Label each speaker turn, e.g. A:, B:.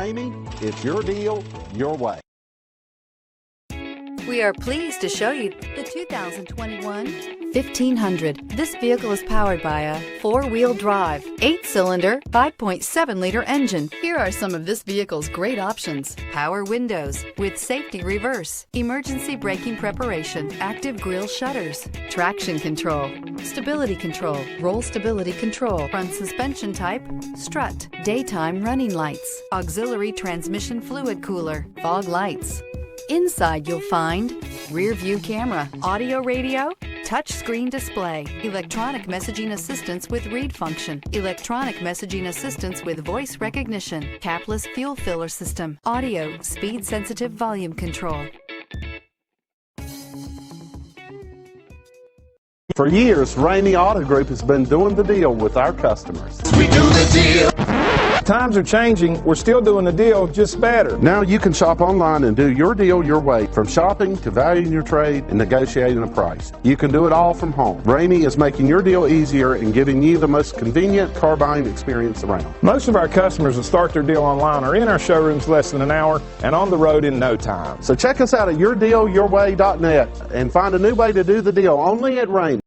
A: Ramey, it's your deal, your way.
B: We are pleased to show you the 2021 1500. This vehicle is powered by a 4-wheel drive, 8-cylinder, 5.7-liter engine. Here are some of this vehicle's great options: power windows with safety reverse, emergency braking preparation, active grille shutters, traction control, stability control, roll stability control, front suspension type, strut, daytime running lights, auxiliary transmission fluid cooler, fog lights. Inside you'll find rear view camera, audio radio, touch screen display, electronic messaging assistance with read function, electronic messaging assistance with voice recognition, capless fuel filler system, audio, speed sensitive volume control.
A: For years, Ramey Auto Group has been doing the deal with our customers.
C: We do the deal.
D: Times are changing. We're still doing the deal, just better.
A: Now you can shop online and do your deal your way, from shopping to valuing your trade and negotiating a price. You can do it all from home. Ramey is making your deal easier and giving you the most convenient car buying experience around.
D: Most of our customers that start their deal online are in our showrooms less than an hour and on the road in no time.
A: So check us out at yourdealyourway.net and find a new way to do the deal only at Ramey.